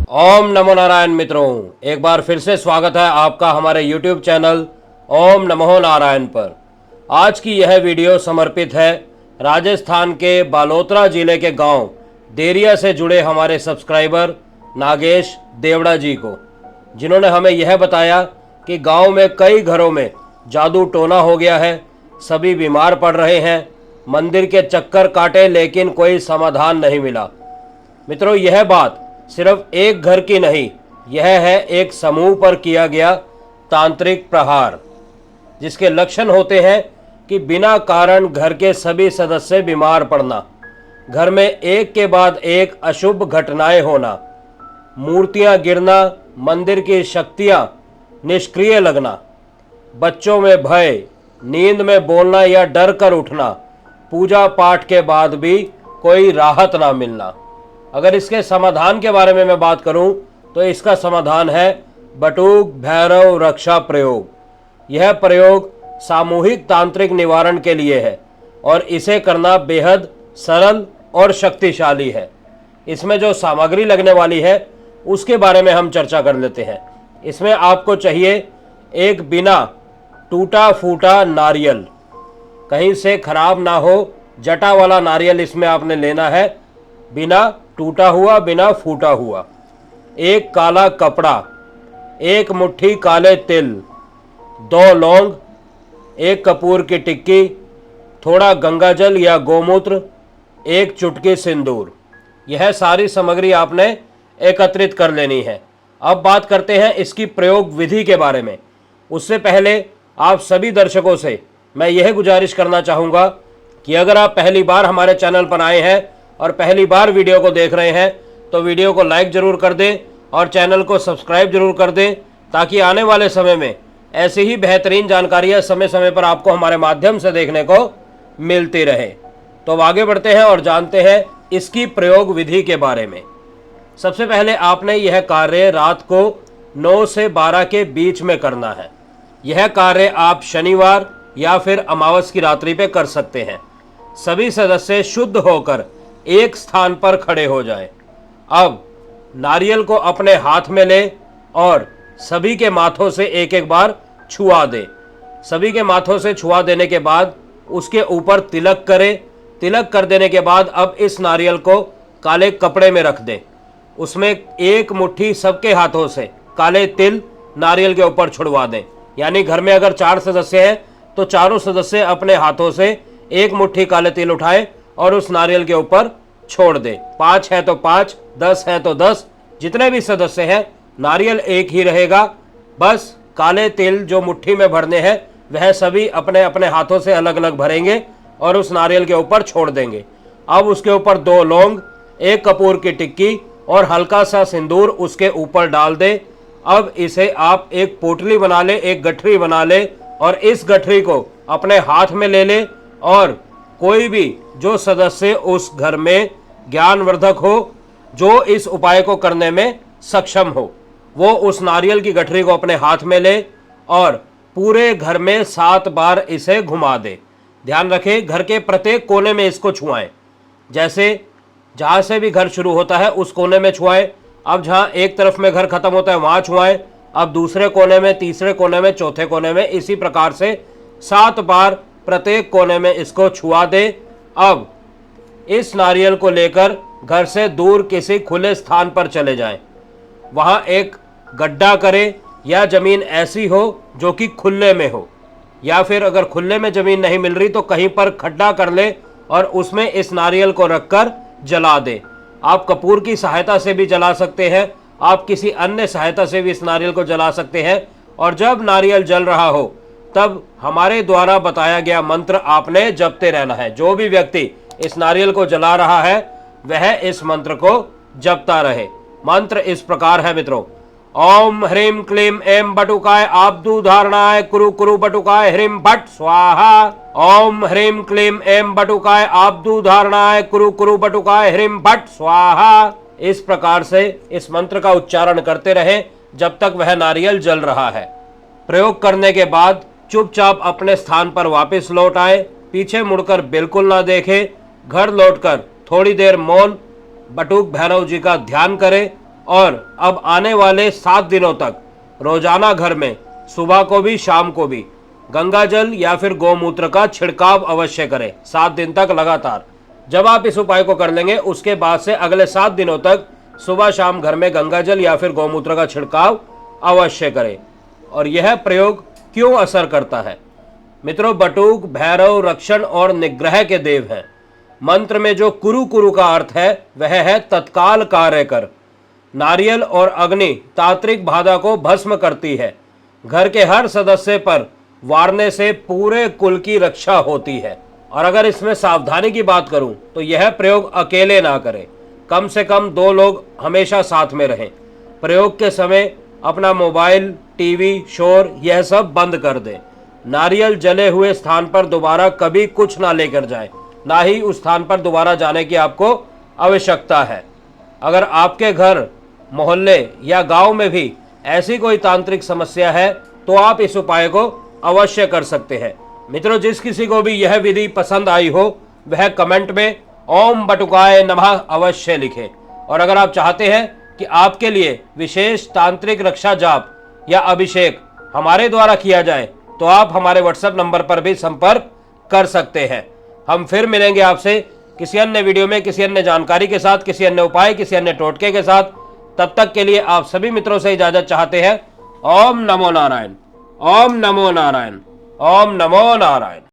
ओम नमो नारायण मित्रों, एक बार फिर से स्वागत है आपका हमारे YouTube चैनल ओम नमो नारायण पर। आज की यह वीडियो समर्पित है राजस्थान के बालोतरा जिले के गांव देरिया से जुड़े हमारे सब्सक्राइबर नागेश देवड़ा जी को, जिन्होंने हमें यह बताया कि गांव में कई घरों में जादू टोना हो गया है, सभी बीमार पड़ रहे हैं, मंदिर के चक्कर काटे लेकिन कोई समाधान नहीं मिला। मित्रों, यह बात सिर्फ एक घर की नहीं, यह है एक समूह पर किया गया तांत्रिक प्रहार, जिसके लक्षण होते हैं कि बिना कारण घर के सभी सदस्य बीमार पड़ना, घर में एक के बाद एक अशुभ घटनाएं होना, मूर्तियां गिरना, मंदिर की शक्तियां निष्क्रिय लगना, बच्चों में भय, नींद में बोलना या डर कर उठना, पूजा पाठ के बाद भी कोई राहत ना मिलना। अगर इसके समाधान के बारे में मैं बात करूं तो इसका समाधान है बटुक भैरव रक्षा प्रयोग। यह प्रयोग सामूहिक तांत्रिक निवारण के लिए है और इसे करना बेहद सरल और शक्तिशाली है। इसमें जो सामग्री लगने वाली है उसके बारे में हम चर्चा कर लेते हैं। इसमें आपको चाहिए एक बिना टूटा फूटा नारियल, कहीं से खराब ना हो, जटा वाला नारियल इसमें आपने लेना है, बिना टूटा हुआ, बिना फूटा हुआ। एक काला कपड़ा, एक मुट्ठी काले तिल, 2 लौंग, एक कपूर की टिक्की, थोड़ा गंगाजल या गोमूत्र, एक चुटकी सिंदूर। यह सारी सामग्री आपने एकत्रित कर लेनी है। अब बात करते हैं इसकी प्रयोग विधि के बारे में। उससे पहले आप सभी दर्शकों से मैं यह गुजारिश करना चाहूँगा कि अगर आप पहली बार हमारे चैनल पर आए हैं और पहली बार वीडियो को देख रहे हैं तो वीडियो को लाइक ज़रूर कर दें और चैनल को सब्सक्राइब जरूर कर दें, ताकि आने वाले समय में ऐसी ही बेहतरीन जानकारियाँ समय समय पर आपको हमारे माध्यम से देखने को मिलती रहे। तो अब आगे बढ़ते हैं और जानते हैं इसकी प्रयोग विधि के बारे में। सबसे पहले आपने यह कार्य रात को 9 से 12 के बीच में करना है। यह कार्य आप शनिवार या फिर अमावस की रात्रि पे कर सकते हैं। सभी सदस्य शुद्ध होकर एक स्थान पर खड़े हो जाएं। अब नारियल को अपने हाथ में ले और सभी के माथों से एक एक बार छुआ दे। सभी के माथों से छुआ देने के बाद उसके ऊपर तिलक करें। तिलक कर देने के बाद अब इस नारियल को काले कपड़े में रख दें। उसमें एक मुट्ठी सबके हाथों से काले तिल नारियल के ऊपर छुड़वा दें। यानी घर में अगर 4 सदस्य हैं तो चारों सदस्य अपने हाथों से एक मुट्ठी काले तिल उठाएं और उस नारियल के ऊपर छोड़ दे। 5 है तो 5, 10 है तो 10, जितने भी सदस्य हैं नारियल एक ही रहेगा। बस काले तिल जो मुट्ठी में भरने हैं वह सभी अपने अपने हाथों से अलग अलग भरेंगे और उस नारियल के ऊपर छोड़ देंगे। अब उसके ऊपर 2 लौंग, एक कपूर की टिक्की और हल्का सा सिंदूर उसके ऊपर डाल दे। अब इसे आप एक पोटली बना ले, एक गठरी बना ले और इस गठरी को अपने हाथ में ले ले और कोई भी जो सदस्य उस घर में ज्ञानवर्धक हो, जो इस उपाय को करने में सक्षम हो, वो उस नारियल की गठरी को अपने हाथ में ले और पूरे घर में 7 बार इसे घुमा दे। ध्यान रखें, घर के प्रत्येक कोने में इसको छुआएं। जैसे जहाँ से भी घर शुरू होता है उस कोने में छुआएं। अब जहाँ एक तरफ में घर खत्म होता है वहाँ छुआएं। अब दूसरे कोने में, तीसरे कोने में, चौथे कोने में, इसी प्रकार से 7 बार प्रत्येक कोने में इसको छुआ दे। अब इस नारियल को लेकर घर से दूर किसी खुले स्थान पर चले जाएं। वहां एक गड्ढा करें या जमीन ऐसी हो जो कि खुले में हो, या फिर अगर खुले में जमीन नहीं मिल रही तो कहीं पर खड्डा कर ले और उसमें इस नारियल को रखकर जला दे। आप कपूर की सहायता से भी जला सकते हैं, आप किसी अन्य सहायता से भी इस नारियल को जला सकते हैं। और जब नारियल जल रहा हो तब हमारे द्वारा बताया गया मंत्र आपने जपते रहना है। जो भी व्यक्ति इस नारियल को जला रहा है वह इस मंत्र को जपता रहे। मंत्र इस प्रकार है मित्रों, ओम ह्रीम क्लीम एम बटुकाय आब्दु धारणाय कुरु कुरु बटुकाय ह्रीम भट स्वाहा। ओम ह्रीम क्लीम एम बटुकाय आब्दु धारणाय कुरु कुरु बटुकाय ह्रीम भट स्वाहा। इस प्रकार से इस मंत्र का उच्चारण करते रहे जब तक वह नारियल जल रहा है। प्रयोग करने के बाद चुपचाप अपने स्थान पर वापस लौट आए, पीछे मुड़कर बिल्कुल ना देखे। घर लौटकर थोड़ी देर मौन बटुक भैरव जी का ध्यान करें और अब आने वाले 7 दिनों तक रोजाना घर में सुबह को भी शाम को भी गंगा जल या फिर गौमूत्र का छिड़काव अवश्य करें 7 दिन तक लगातार। जब आप इस उपाय को कर लेंगे उसके बाद से अगले 7 दिनों तक सुबह शाम घर में गंगा जल या फिर गौमूत्र का छिड़काव अवश्य करें। और यह प्रयोग क्यों असर करता है? मित्रों, बटुक भैरव रक्षण और निग्रह के देव हैं। मंत्र में जो कुरु कुरु का अर्थ है वह है तत्काल कार्य कर। नारियल और अग्नि तांत्रिक बाधा को भस्म करती है। घर के हर सदस्य पर वारने से पूरे कुल की रक्षा होती है। और अगर इसमें सावधानी की बात करूं तो यह प्रयोग अकेले ना करें, कम से कम 2 लोग हमेशा साथ में रहें। प्रयोग के समय अपना मोबाइल, टीवी, शोर यह सब बंद कर दें। नारियल जले हुए स्थान पर दोबारा कभी कुछ ना लेकर जाएं, ना ही उस स्थान पर दोबारा जाने की आपको आवश्यकता है। अगर आपके घर, मोहल्ले या गांव में भी ऐसी कोई तांत्रिक समस्या है तो आप इस उपाय को अवश्य कर सकते हैं। मित्रों, जिस किसी को भी यह विधि पसंद आई हो वह कमेंट में ओम बटुकाय नमः अवश्य लिखे। और अगर आप चाहते हैं कि आपके लिए विशेष तांत्रिक रक्षा जाप या अभिषेक हमारे द्वारा किया जाए तो आप हमारे व्हाट्सएप नंबर पर भी संपर्क कर सकते हैं। हम फिर मिलेंगे आपसे किसी अन्य वीडियो में, किसी अन्य जानकारी के साथ, किसी अन्य उपाय, किसी अन्य टोटके के साथ। तब तक के लिए आप सभी मित्रों से इजाजत चाहते हैं। ओम नमो नारायण, ओम नमो नारायण, ओम नमो नारायण।